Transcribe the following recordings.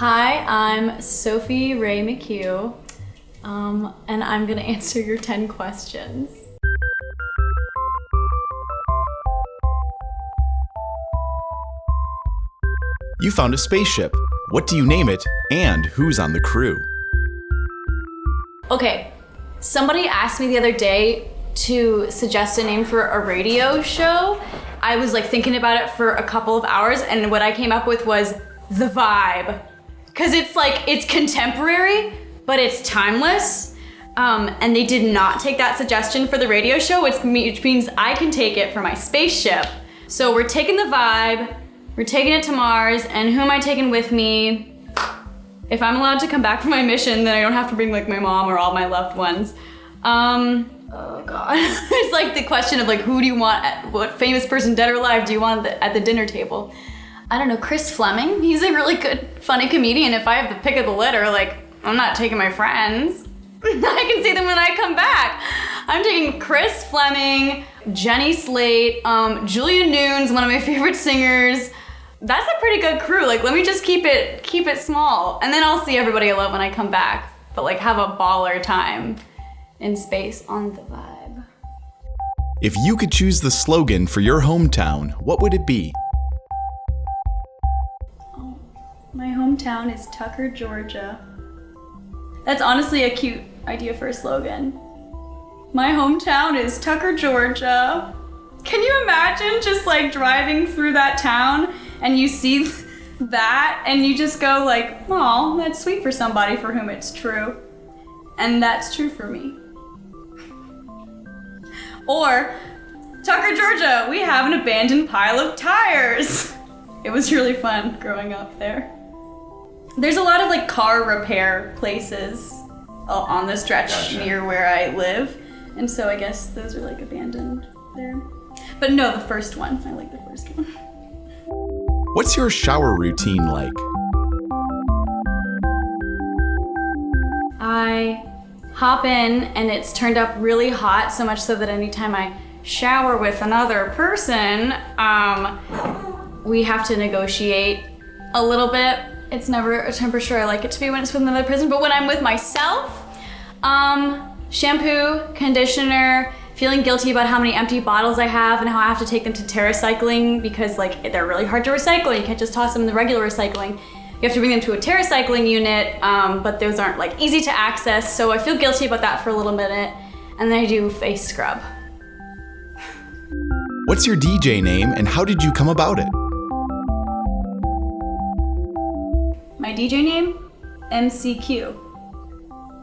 Hi, I'm Sophie Rae McHugh, and I'm gonna answer your 10 questions. You found a spaceship. What do you name it, and who's on the crew? Okay, somebody asked me the other day to suggest a name for a radio show. I was like thinking about it for a couple of hours, and what I came up with was The Vibe. Cause it's contemporary, but it's timeless. And they did not take that suggestion for the radio show, which means I can take it for my spaceship. So we're taking The Vibe, we're taking it to Mars, and who am I taking with me? If I'm allowed to come back from my mission, then I don't have to bring like my mom or all my loved ones. Oh God. It's like the question of like, who do you want, what famous person, dead or alive, do you want at the dinner table? I don't know, Chris Fleming. He's a really good, funny comedian. If I have the pick of the litter, like, I'm not taking my friends. I can see them when I come back. I'm taking Chris Fleming, Jenny Slate, Julia Nunes, one of my favorite singers. That's a pretty good crew. Like, let me just keep it small. And then I'll see everybody I love when I come back. But like, have a baller time in space on The Vibe. If you could choose the slogan for your hometown, what would it be? My hometown is Tucker, Georgia. That's honestly a cute idea for a slogan. My hometown is Tucker, Georgia. Can you imagine just like driving through that town and you see that and you just go like, oh, that's sweet for somebody for whom it's true. And that's true for me. Or, Tucker, Georgia, we have an abandoned pile of tires. It was really fun growing up there. There's a lot of like car repair places on the stretch near where I live. And so I guess those are like abandoned there. But no, the first one. I like the first one. What's your shower routine like? I hop in and it's turned up really hot, so much so that anytime I shower with another person, we have to negotiate a little bit. It's never a temperature I like it to be when it's with another person, but when I'm with myself, shampoo, conditioner, feeling guilty about how many empty bottles I have and how I have to take them to TerraCycling because like they're really hard to recycle. You can't just toss them in the regular recycling. You have to bring them to a TerraCycling unit, but those aren't like easy to access, so I feel guilty about that for a little minute, and then I do face scrub. What's your DJ name and how did you come about it? My DJ name? MCQ.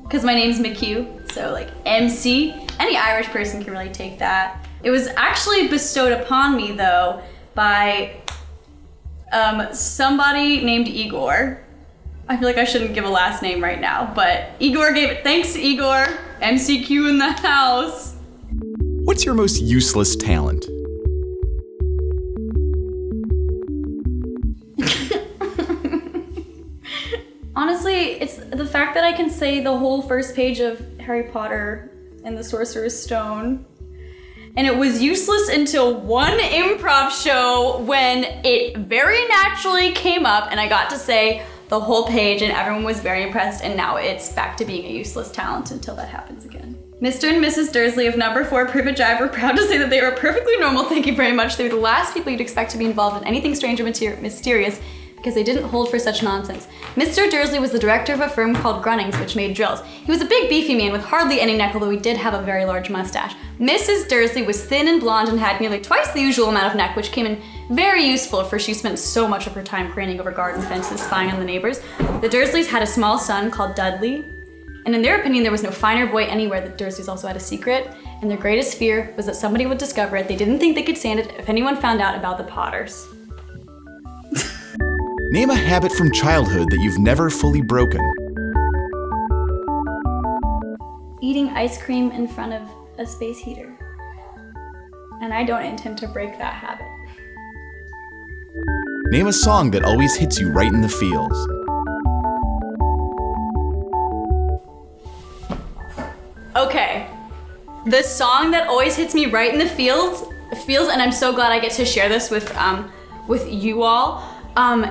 Because my name's McHugh, so like MC. Any Irish person can really take that. It was actually bestowed upon me though by somebody named Igor. I feel like I shouldn't give a last name right now, but Igor gave it. Thanks, Igor. MCQ in the house. What's your most useless talent? Honestly, it's the fact that I can say the whole first page of Harry Potter and the Sorcerer's Stone. And it was useless until one improv show when it very naturally came up and I got to say the whole page and everyone was very impressed, and now it's back to being a useless talent until that happens again. Mr. and Mrs. Dursley of number 4 Privet Drive were proud to say that they were perfectly normal, thank you very much. They were the last people you'd expect to be involved in anything strange or mysterious because they didn't hold for such nonsense. Mr. Dursley was the director of a firm called Grunnings, which made drills. He was a big, beefy man with hardly any neck, although he did have a very large mustache. Mrs. Dursley was thin and blonde and had nearly twice the usual amount of neck, which came in very useful, for she spent so much of her time craning over garden fences, spying on the neighbors. The Dursleys had a small son called Dudley, and in their opinion, there was no finer boy anywhere. The Dursleys also had a secret, and their greatest fear was that somebody would discover it. They didn't think they could stand it if anyone found out about the Potters. Name a habit from childhood that you've never fully broken. Eating ice cream in front of a space heater. And I don't intend to break that habit. Name a song that always hits you right in the feels. Okay, the song that always hits me right in the feels, and I'm so glad I get to share this with you all,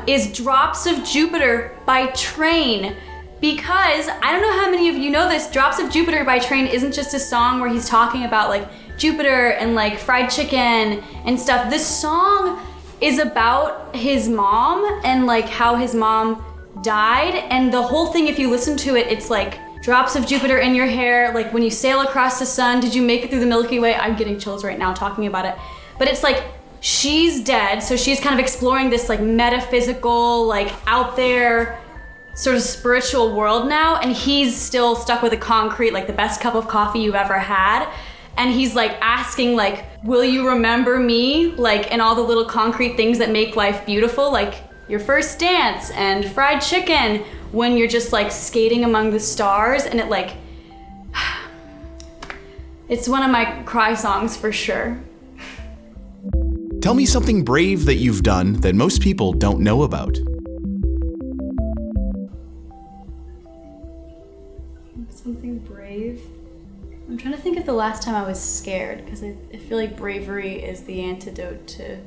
is Drops of Jupiter by Train. Because, I don't know how many of you know this, Drops of Jupiter by Train isn't just a song where he's talking about like Jupiter and like fried chicken and stuff. This song is about his mom and like how his mom died. And the whole thing, if you listen to it, it's like drops of Jupiter in your hair, like when you sail across the sun, did you make it through the Milky Way? I'm getting chills right now talking about it. But it's like, she's dead, so she's kind of exploring this like metaphysical, like out there sort of spiritual world now, and he's still stuck with the concrete, like the best cup of coffee you've ever had. And he's like asking like, will you remember me? Like, and all the little concrete things that make life beautiful, like your first dance and fried chicken when you're just like skating among the stars. And it like, it's one of my cry songs for sure. Tell me something brave that you've done that most people don't know about. Something brave? I'm trying to think of the last time I was scared, because I feel like bravery is the antidote to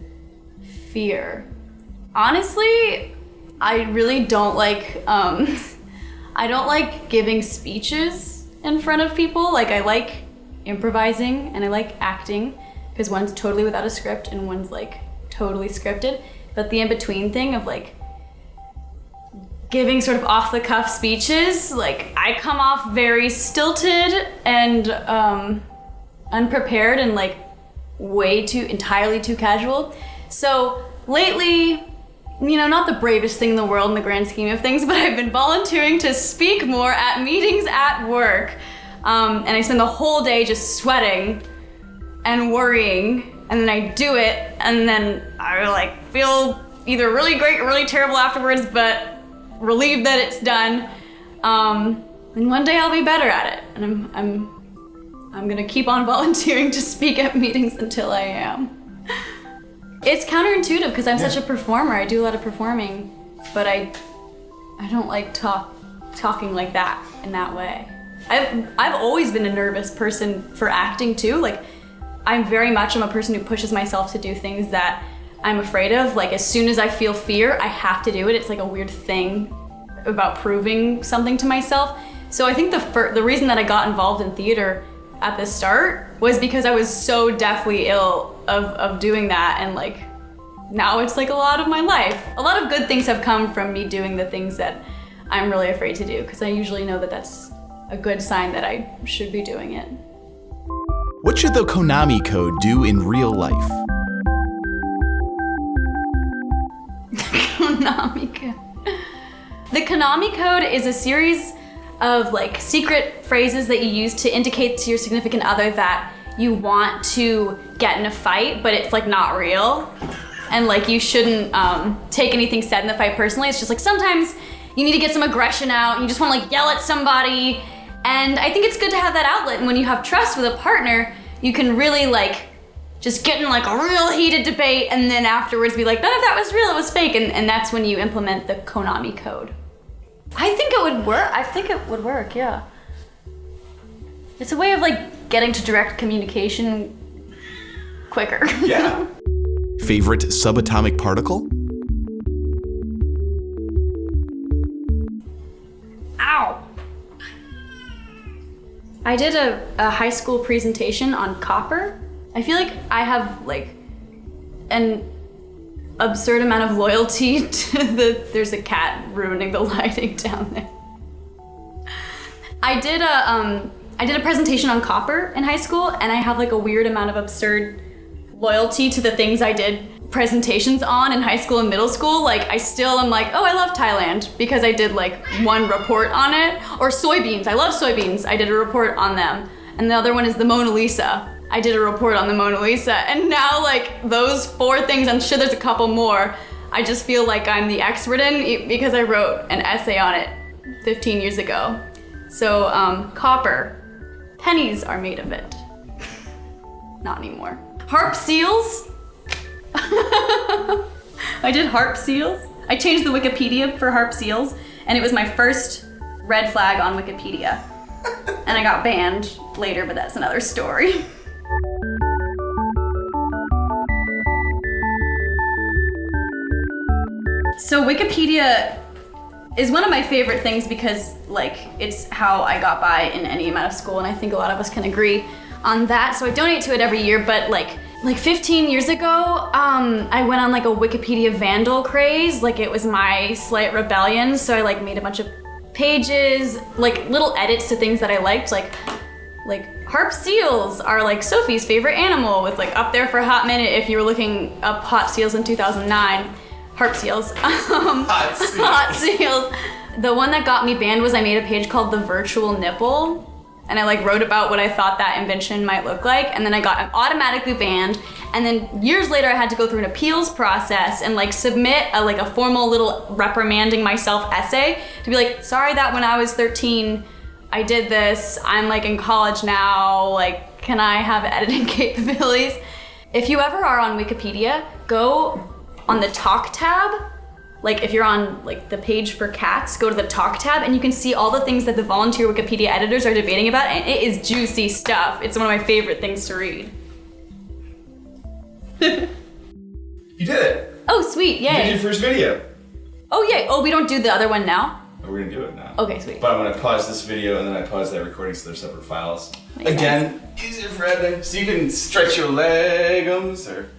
fear. Honestly, I really don't like, I don't like giving speeches in front of people. Like, I like improvising and I like acting, because one's totally without a script and one's like totally scripted. But the in-between thing of like giving sort of off-the-cuff speeches, like I come off very stilted and unprepared and like entirely too casual. So lately, you know, not the bravest thing in the world in the grand scheme of things, but I've been volunteering to speak more at meetings at work. And I spend the whole day just sweating and worrying, and then I do it, and then I like feel either really great or really terrible afterwards, but relieved that it's done. And one day I'll be better at it, and I'm gonna keep on volunteering to speak at meetings until I am. It's counterintuitive because I'm such a performer. I do a lot of performing, but I don't like talking like that in that way. I've always been a nervous person for acting too. Like, I'm a person who pushes myself to do things that I'm afraid of. Like, as soon as I feel fear, I have to do it. It's like a weird thing about proving something to myself. So I think the reason that I got involved in theater at the start was because I was so deathly ill of doing that, and like now it's like a lot of my life. A lot of good things have come from me doing the things that I'm really afraid to do, because I usually know that that's a good sign that I should be doing it. What should the KONAMI code do in real life? KONAMI code. The KONAMI code is a series of like secret phrases that you use to indicate to your significant other that you want to get in a fight, but it's like not real. And like you shouldn't take anything said in the fight personally. It's just like sometimes you need to get some aggression out and you just want to like yell at somebody. And I think it's good to have that outlet. And when you have trust with a partner, you can really like just get in like a real heated debate and then afterwards be like, none of that was real, it was fake. And that's when you implement the KONAMI code. I think it would work. I think it would work, yeah. It's a way of like getting to direct communication quicker. Yeah. Favorite subatomic particle? Ow! I did a high school presentation on copper. I feel like I have like an absurd amount of loyalty to there's a cat ruining the lighting down there. I did a presentation on copper in high school, and I have like a weird amount of absurd loyalty to the things I did presentations on in high school and middle school. Like I still am like, oh, I love Thailand because I did like one report on it. Or soybeans, I love soybeans. I did a report on them. And the other one is the Mona Lisa. I did a report on the Mona Lisa. And now like those 4 things, I'm sure there's a couple more, I just feel like I'm the expert in because I wrote an essay on it 15 years ago. So copper, pennies are made of it. Not anymore. Harp seals. I did harp seals. I changed the Wikipedia for harp seals, and it was my first red flag on Wikipedia. And I got banned later, but that's another story. So Wikipedia is one of my favorite things because like it's how I got by in any amount of school, and I think a lot of us can agree on that. So I donate to it every year, but like 15 years ago, I went on like a Wikipedia vandal craze. Like it was my slight rebellion. So I like made a bunch of pages, like little edits to things that I liked, like harp seals are like Sophie's favorite animal, was like up there for a hot minute if you were looking up hot seals in 2009. Harp seals. Hot seals. The one that got me banned was I made a page called The Virtual Nipple, and I like wrote about what I thought that invention might look like, and then I got automatically banned, and then years later I had to go through an appeals process and like submit a formal little reprimanding myself essay to be like, sorry that when I was 13 I did this, I'm like in college now, like can I have editing capabilities? If you ever are on Wikipedia, go on the talk tab. Like if you're on like the page for cats, go to the talk tab and you can see all the things that the volunteer Wikipedia editors are debating about, and it is juicy stuff. It's one of my favorite things to read. You did it. Oh sweet, yay. You did your first video. Oh yay, oh we don't do the other one now? Oh, we're gonna do it now. Okay, sweet. But I'm gonna pause this video and then I pause that recording so they're separate files. Makes Again, easier for editing, so you can stretch your legums or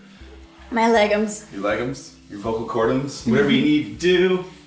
My legums. your legums, your vocal cordums, whatever you need to do.